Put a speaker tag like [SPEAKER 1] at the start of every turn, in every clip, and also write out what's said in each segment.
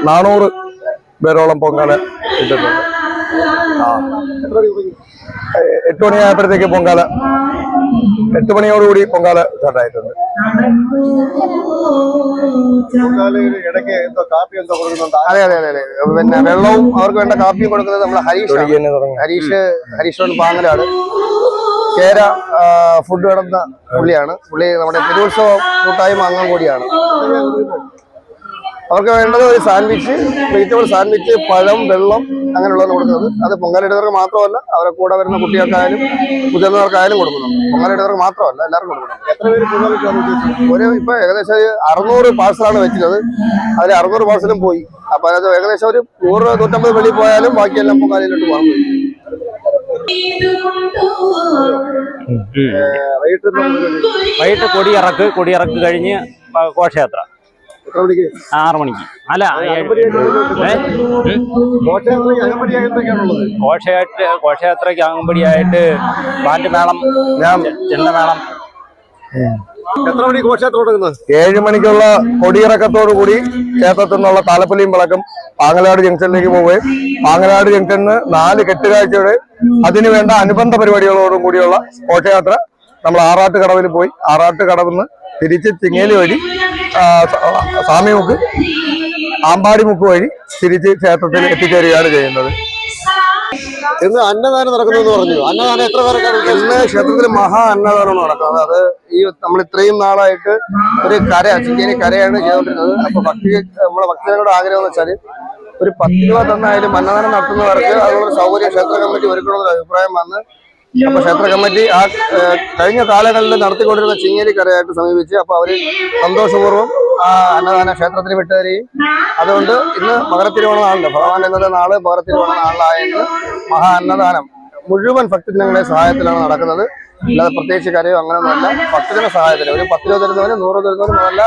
[SPEAKER 1] 400 പേരോളം പൊങ്കാല ഇട്ടിട്ടുണ്ട്. 8 മണിയായപ്പോഴത്തേക്ക് പൊങ്കാല 8 മണിയോടുകൂടി പൊങ്കാല സ്റ്റാർട്ടായിട്ടുണ്ട്. അതെ അതെ അതെ അതെ. പിന്നെ വെള്ളവും അവർക്ക് വേണ്ട കാപ്പിയും കൊടുക്കുന്നത് നമ്മൾ ഹരീഷ് പാങ്ങലാണ്. കേര ഫുഡ് കിടന്ന പുള്ളിയാണ്. പുള്ളി നമ്മുടെ തിരുവുത്സവ കൂട്ടായ്മ അംഗം കൂടിയാണ്. അവർക്ക് വേണ്ടത് ഒരു സാൻഡ്വിച്ച്, വെജിറ്റബിൾ സാൻഡ്വിച്ച്, പഴം, വെള്ളം അങ്ങനെയുള്ളത് കൊടുക്കുന്നത്. അത് പൊങ്കാലയിടുന്നവർക്ക് മാത്രമല്ല, അവരെ കൂടെ വരുന്ന കുട്ടികൾക്കായാലും മുതിർന്നവർക്കായാലും കൊടുക്കുന്നുണ്ട്. പൊങ്കാലയിടുന്നവർക്ക് മാത്രമല്ല, എല്ലാവർക്കും കൊടുക്കുന്നുണ്ട്. എത്ര പേര് ഇപ്പൊ ഏകദേശം 600 പാഴ്സലാണ് വെച്ചത്. അതിൽ 600 പാഴ്സലും പോയി. അപ്പൊ അത് ഏകദേശം ഒരു 100-150 വെളിയിൽ പോയാലും ബാക്കിയെല്ലാം പൊങ്കാലയിലോട്ട് പോകാൻ പോയി.
[SPEAKER 2] വൈകിട്ട് കൊടിയിറക്ക് കഴിഞ്ഞ് ഘോഷയാത്ര 6 മണിക്ക്. അല്ല, ഘോഷയാത്രയ്ക്ക് അകമ്പടിയായിട്ട് ബാൻഡ് മേളം, ചെണ്ടമേളം.
[SPEAKER 1] എത്ര മണി ഘോഷയാത്ര തുടങ്ങുന്നത്? 7 മണിക്കുള്ള കൊടിയിറക്കത്തോടു കൂടി ക്ഷേത്രത്തിൽ നിന്നുള്ള താലപ്പൊലിയും വിളക്കും പാങ്ങലാട് ജംഗ്ഷനിലേക്ക് പോവുകയും പാങ്ങലാട് ജംഗ്ഷനിൽ 4 കെട്ടുകാഴ്ചയുടെ അതിനുവേണ്ട അനുബന്ധ പരിപാടികളോടും കൂടിയുള്ള ഘോഷയാത്ര നമ്മൾ ആറാട്ട് കടവിൽ പോയി ആറാട്ട് കടവിൽ നിന്ന് തിരിച്ച് ചിങ്ങേലി വഴി സ്വാമിമുക്ക് ആമ്പാടിമുക്ക് വഴി തിരിച്ച് ക്ഷേത്രത്തിൽ എത്തിച്ചേരുകയാണ് ചെയ്യുന്നത്.
[SPEAKER 3] ഇന്ന് അന്നദാനം നടക്കുന്നു പറഞ്ഞു. അന്നദാനം എത്ര പേർക്കാണ്?
[SPEAKER 1] ഇന്ന് ക്ഷേത്രത്തിൽ മഹാ അന്നദാനം നടക്കുന്നത്. അത് നമ്മൾ ഇത്രയും നാളായിട്ട് ഒരു ചിങ്ങേലി കരയാണ് ചെയ്തുകൊണ്ടിരുന്നത്. അപ്പൊ നമ്മളെ ഭക്തജനങ്ങളുടെ ആഗ്രഹം എന്ന് വെച്ചാൽ ഒരു 10 രൂപ തന്നായാലും അന്നദാനം നടത്തുന്നവർക്ക് അതുപോലെ സൗകര്യം ക്ഷേത്ര കമ്മിറ്റി ഒരുക്കണമെന്നൊരു അഭിപ്രായം വന്ന് അപ്പൊ ക്ഷേത്ര കമ്മിറ്റി കഴിഞ്ഞ കാലങ്ങളിൽ നടത്തിക്കൊണ്ടിരുന്ന ചിങ്ങേലി കരയായിട്ട് സമീപിച്ച് അപ്പൊ അവര് സന്തോഷപൂർവ്വം ആ അന്നദാന ക്ഷേത്രത്തിന് വിട്ടുതരികയും അതുകൊണ്ട് ഇന്ന് മകരത്തിരുവോണ നാളില് ഭഗവാൻ എന്നത് നാള് മകരത്തിരുവോണ നാളിലായെന്ന് മഹാ അന്നദാനം മുഴുവൻ ഭക്തജനങ്ങളുടെ സഹായത്തിലാണ് നടക്കുന്നത്. അല്ലാതെ പ്രത്യേകിച്ച് കരയോ അങ്ങനെയൊന്നുമല്ല, ഭക്തജന സഹായത്തിൽ ഒരു 10 രൂപ തരുന്നവരും 100 രൂപ തരുന്നവരും അതല്ല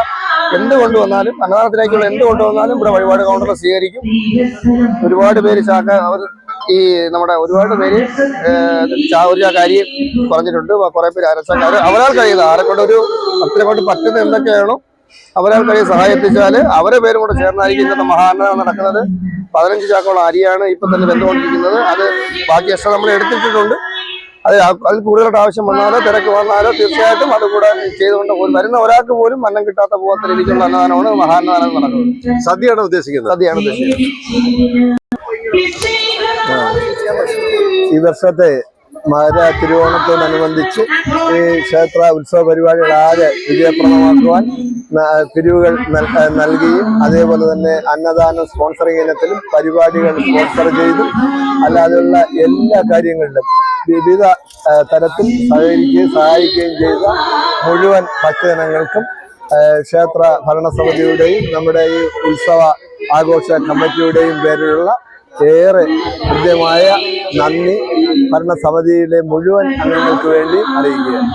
[SPEAKER 1] എന്ത് കൊണ്ടുവന്നാലും അന്നദാനത്തിലേക്കുള്ള എന്ത് കൊണ്ടുവന്നാലും ഇവിടെ വഴിപാട് കൗണ്ടറിൽ സ്വീകരിക്കും. ഒരുപാട് പേര് നമ്മുടെ ഒരുപാട് പേര് ഒരു ചാക്കാരി പറഞ്ഞിട്ടുണ്ട്. കുറെ പേര് അരച്ചക്കാര് അവരാൾ കഴിയുന്നത് ആരെക്കൊണ്ട് ഒരു ഭക്തരെ കൊണ്ട് പറ്റുന്ന എന്തൊക്കെയാണോ അവരാൾ കഴിയും സഹായിപ്പിച്ചാല് അവരെ പേരും കൂടെ ചേർന്നായിരിക്കും ഇന്നത്തെ മഹാന്നദാനം നടക്കുന്നത്. 15 ചാക്കോളം അരിയാണ് ഇപ്പൊ തന്നെ വെന്തുകൊണ്ടിരിക്കുന്നത്. അത് ബാക്കി എക്സ്ട്രാ നമ്മൾ എടുത്തിട്ടുണ്ട്. അതിൽ കൂടുതലായിട്ട് ആവശ്യം വന്നാലോ തിരക്ക് വന്നാലോ തീർച്ചയായിട്ടും അതുകൂടെ ചെയ്തുകൊണ്ട് വരുന്ന ഒരാൾക്ക് പോലും അന്നം കിട്ടാത്ത പോകാത്ത രീതിക്കുള്ള അന്നദാനമാണ് മഹാന്നദാനം നടക്കുന്നത്.
[SPEAKER 3] സദ്യയാണ് ഉദ്ദേശിക്കുന്നത്.
[SPEAKER 1] ഈ വർഷത്തെ മകര തിരുവോണത്തോടനുബന്ധിച്ച് ഈ ക്ഷേത്ര ഉത്സവ പരിപാടികൾ വിജയപ്രദമാക്കുവാൻ പിരിവുകൾ നൽകുകയും അതേപോലെ തന്നെ അന്നദാനം സ്പോൺസറിംഗ് ഇനത്തിലും പരിപാടികൾ സ്പോൺസർ ചെയ്തും അല്ലാതെയുള്ള എല്ലാ കാര്യങ്ങളിലും വിവിധ തരത്തിൽ സഹായിക്കുകയും ചെയ്ത മുഴുവൻ ഭക്തജനങ്ങൾക്കും ക്ഷേത്ര ഭരണസമിതിയുടെയും നമ്മുടെ ഈ ഉത്സവ ആഘോഷ കമ്മിറ്റിയുടെയും പേരിലുള്ള ഏറെ ഹൃദ്യമായ നന്ദി ഭരണസമിതിയിലെ മുഴുവൻ അംഗങ്ങൾക്ക് വേണ്ടി അറിയിക്കുകയാണ്.